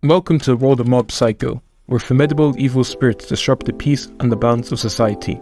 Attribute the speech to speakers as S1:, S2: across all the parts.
S1: Welcome to the world of Mob Shigeo, where formidable evil spirits disrupt the peace and the balance of society.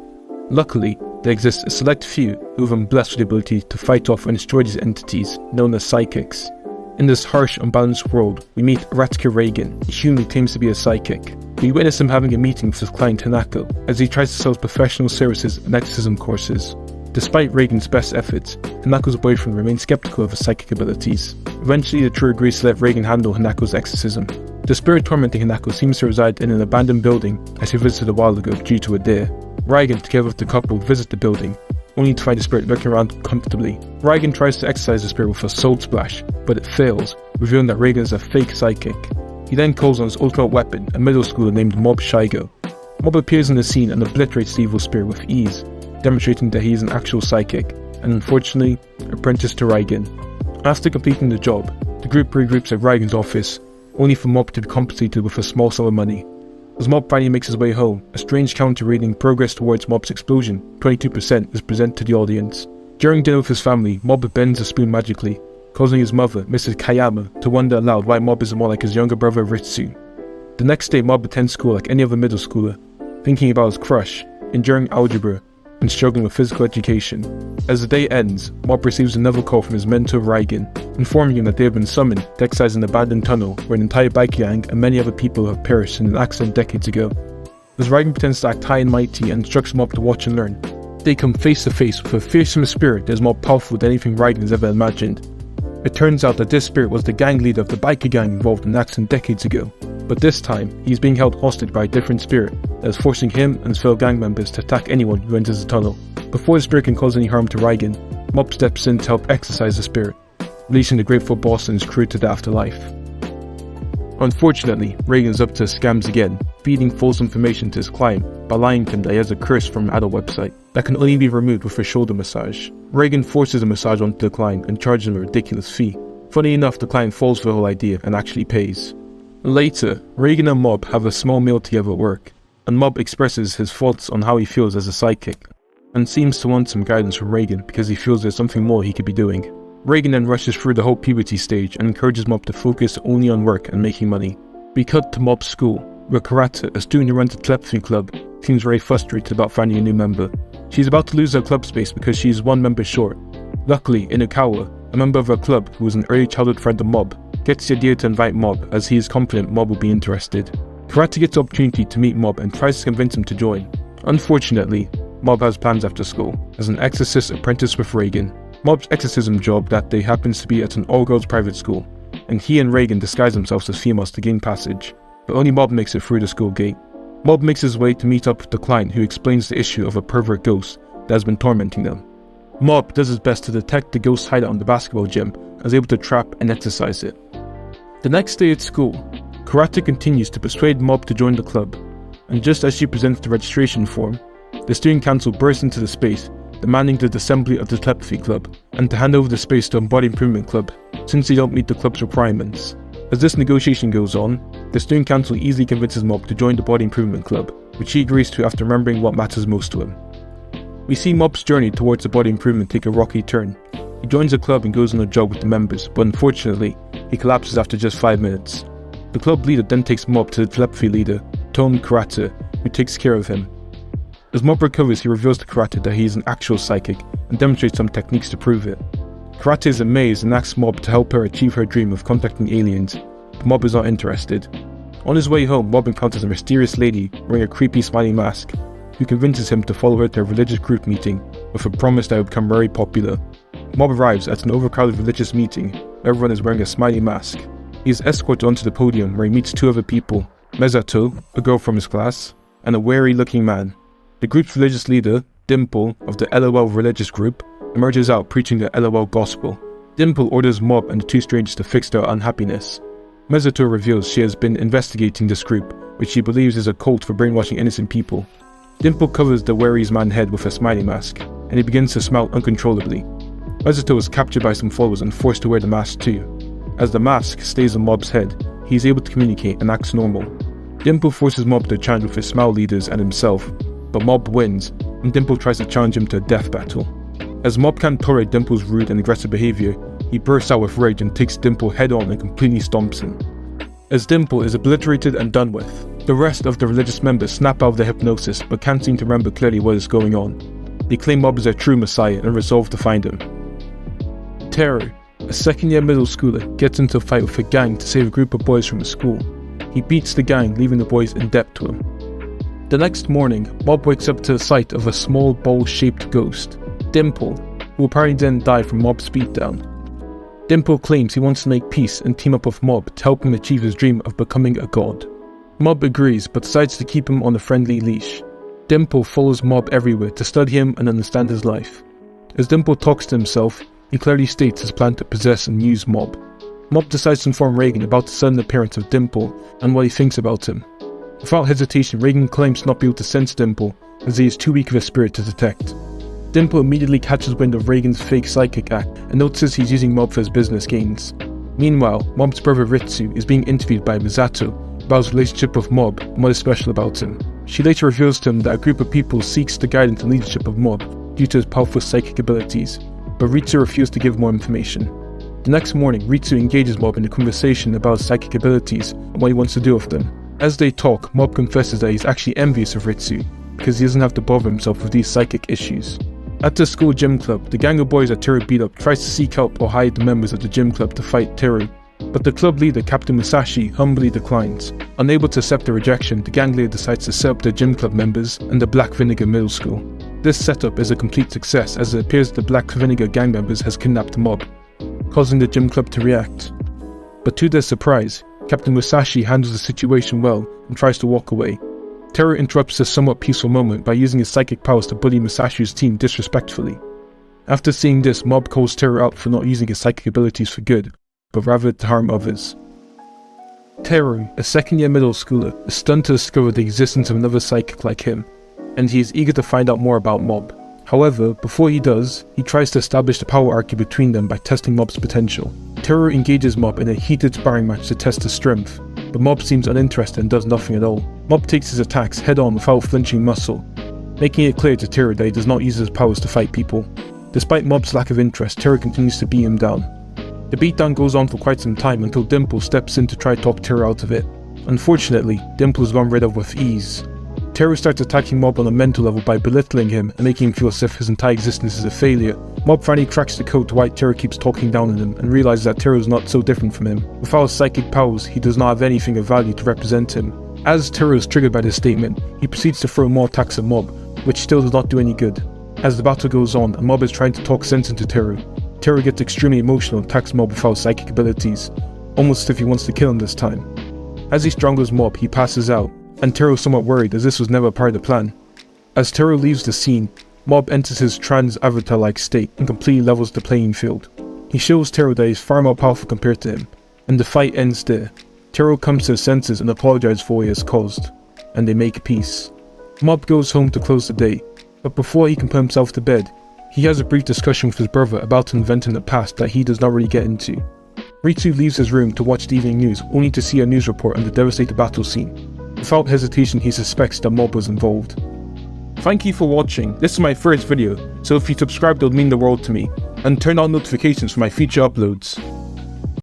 S1: Luckily, there exists a select few who have been blessed with the ability to fight off and destroy these entities, known as psychics. In this harsh, unbalanced world, we meet Ratsuka Reagan, a human who claims to be a psychic. We witness him having a meeting with his client Hanako, as he tries to sell his professional services and exorcism courses. Despite Reagan's best efforts, Hanako's boyfriend remains skeptical of his psychic abilities. Eventually, the trio agrees to let Reagan handle Hanako's exorcism. The spirit tormenting Hanako seems to reside in an abandoned building as he visited a while ago due to a dare. Reagan, together with the couple, visit the building, only to find the spirit lurking around comfortably. Reagan tries to exorcise the spirit with a soul splash, but it fails, revealing that Reagan is a fake psychic. He then calls on his ultimate weapon, a middle schooler named Mob Shigeo. Mob appears on the scene and obliterates the evil spirit with ease, demonstrating that he is an actual psychic, and unfortunately, apprenticed to Reagan. After completing the job, the group regroups at Reagan's office, only for Mob to be compensated with a small sum of money. As Mob finally makes his way home, a strange counter reading progress towards Mob's explosion, 22%, is presented to the audience. During dinner with his family, Mob bends a spoon magically, causing his mother, Mrs. Kayama, to wonder aloud why Mob isn't more like his younger brother Ritsu. The next day, Mob attends school like any other middle schooler, thinking about his crush, enduring algebra, and struggling with physical education. As the day ends, Mob receives another call from his mentor Reagan, informing him that they have been summoned to exercise an abandoned tunnel where an entire bike gang and many other people have perished in an accident decades ago. As Reagan pretends to act high and mighty and instructs Mob to watch and learn, they come face to face with a fearsome spirit that is more powerful than anything Reagan has ever imagined. It turns out that this spirit was the gang leader of the biker gang involved in an accident decades ago, but this time, he is being held hostage by a different spirit that is forcing him and his fellow gang members to attack anyone who enters the tunnel. Before the spirit can cause any harm to Reagan, Mob steps in to help exorcise the spirit, releasing the grateful boss and his crew to the afterlife. Unfortunately, Reagan is up to his scams again, feeding false information to his client by lying to him that he has a curse from an adult website that can only be removed with a shoulder massage. Reagan forces a massage onto the client and charges him a ridiculous fee. Funny enough, the client falls for the whole idea and actually pays. Later, Reagan and Mob have a small meal together at work, and Mob expresses his thoughts on how he feels as a psychic, and seems to want some guidance from Reagan because he feels there's something more he could be doing. Reagan then rushes through the whole puberty stage and encourages Mob to focus only on work and making money. We cut to Mob's school, where Karata, a student who runs a telepathy club, seems very frustrated about finding a new member. She's about to lose her club space because she is one member short. Luckily, Inukawa, a member of her club who was an early childhood friend of Mob, gets the idea to invite Mob as he is confident Mob will be interested. Karate gets the opportunity to meet Mob and tries to convince him to join. Unfortunately, Mob has plans after school, as an exorcist apprentice with Reagan. Mob's exorcism job that day happens to be at an all-girls private school, and he and Reagan disguise themselves as females to gain passage, but only Mob makes it through the school gate. Mob makes his way to meet up with the client who explains the issue of a pervert ghost that has been tormenting them. Mob does his best to detect the ghost's hideout in the basketball gym and is able to trap and exorcise it. The next day at school, Karate continues to persuade Mob to join the club, and just as she presents the registration form, the student council bursts into the space, demanding the assembly of the telepathy club, and to hand over the space to a body improvement club, since they don't meet the club's requirements. As this negotiation goes on, the student council easily convinces Mob to join the body improvement club, which he agrees to after remembering what matters most to him. We see Mob's journey towards the body improvement take a rocky turn. He joins the club and goes on a jog with the members, but unfortunately, he collapses after just 5 minutes. The club leader then takes Mob to the telepathy leader, Tom Karate, who takes care of him. As Mob recovers, he reveals to Karate that he is an actual psychic and demonstrates some techniques to prove it. Karate is amazed and asks Mob to help her achieve her dream of contacting aliens, but Mob is not interested. On his way home, Mob encounters a mysterious lady wearing a creepy smiley mask, who convinces him to follow her to a religious group meeting with a promise that will become very popular. Mob arrives at an overcrowded religious meeting where everyone is wearing a smiley mask. He is escorted onto the podium where he meets 2 other people, Mezato, a girl from his class, and a wary-looking man. The group's religious leader, Dimple, of the LOL religious group, emerges out preaching the LOL gospel. Dimple orders Mob and the 2 strangers to fix their unhappiness. Mezato reveals she has been investigating this group, which she believes is a cult for brainwashing innocent people. Dimple covers the wary man's head with a smiley mask, and he begins to smile uncontrollably. Mezato is captured by some followers and forced to wear the mask too. As the mask stays on Mob's head, he is able to communicate and acts normal. Dimple forces Mob to challenge with his smile leaders and himself, but Mob wins, and Dimple tries to challenge him to a death battle. As Mob can't tolerate Dimple's rude and aggressive behaviour, he bursts out with rage and takes Dimple head on and completely stomps him. as Dimple is obliterated and done with. The rest of the religious members snap out of their hypnosis but can't seem to remember clearly what is going on. They claim Mob is their true messiah and resolve to find him. Teru, a second-year middle schooler, gets into a fight with a gang to save a group of boys from a school. He beats the gang, leaving the boys in debt to him. The next morning, Mob wakes up to the sight of a small bowl-shaped ghost, Dimple, who apparently then died from Mob's beatdown. Dimple claims he wants to make peace and team up with Mob to help him achieve his dream of becoming a god. Mob agrees but decides to keep him on a friendly leash. Dimple follows Mob everywhere to study him and understand his life. As Dimple talks to himself, he clearly states his plan to possess and use Mob. Mob decides to inform Reagan about the sudden appearance of Dimple and what he thinks about him. Without hesitation, Reagan claims not to be able to sense Dimple as he is too weak of a spirit to detect. Dimple immediately catches wind of Reagan's fake psychic act and notices he's using Mob for his business gains. Meanwhile, Mob's brother Ritsu is being interviewed by Misato about his relationship with Mob and what is special about him. She later reveals to him that a group of people seeks to guide into leadership of Mob due to his powerful psychic abilities, but Ritsu refused to give more information. The next morning, Ritsu engages Mob in a conversation about his psychic abilities and what he wants to do with them. As they talk, Mob confesses that he's actually envious of Ritsu because he doesn't have to bother himself with these psychic issues. At the school gym club, the gang of boys that Teru beat up tries to seek help or hide the members of the gym club to fight Teru, but the club leader, Captain Musashi, humbly declines. Unable to accept the rejection, the gang leader decides to set up the gym club members and the Black Vinegar Middle School. This setup is a complete success as it appears the Black Vinegar gang members has kidnapped Mob, causing the gym club to react. But to their surprise, Captain Musashi handles the situation well and tries to walk away. Teru interrupts this somewhat peaceful moment by using his psychic powers to bully Musashi's team disrespectfully. After seeing this, Mob calls Teru out for not using his psychic abilities for good, but rather to harm others. Teru, a second-year middle schooler, is stunned to discover the existence of another psychic like him, and he is eager to find out more about Mob. However, before he does, he tries to establish the power arc between them by testing Mob's potential. Teru engages Mob in a heated sparring match to test his strength, but Mob seems uninterested and does nothing at all. Mob takes his attacks head-on without flinching muscle, making it clear to Teru that he does not use his powers to fight people. Despite Mob's lack of interest, Teru continues to beat him down. The beatdown goes on for quite some time until Dimple steps in to try to talk Teru out of it. Unfortunately, Dimple is gone rid of with ease. Teru starts attacking Mob on a mental level by belittling him and making him feel as if his entire existence is a failure. Mob finally cracks the code to why Teru keeps talking down on him and realizes that Teru is not so different from him. Without his psychic powers, he does not have anything of value to represent him. As Teru is triggered by this statement, he proceeds to throw more attacks at Mob, which still does not do any good. As the battle goes on and Mob is trying to talk sense into Teru, Teru gets extremely emotional and attacks Mob without psychic abilities, almost as if he wants to kill him this time. As he strangles Mob, he passes out, and Teru is somewhat worried as this was never part of the plan. As Teru leaves the scene, Mob enters his trans-avatar-like state and completely levels the playing field. He shows Teru that he is far more powerful compared to him, and the fight ends there. Teru comes to his senses and apologizes for what he has caused, and they make peace. Mob goes home to close the day, but before he can put himself to bed, he has a brief discussion with his brother about an event in the past that he does not really get into. Ritsu leaves his room to watch the evening news only to see a news report on the devastated battle scene. Without hesitation, he suspects that Mob was involved. Thank you for watching. This is my first video, so if you subscribe it would mean the world to me, and turn on notifications for my future uploads.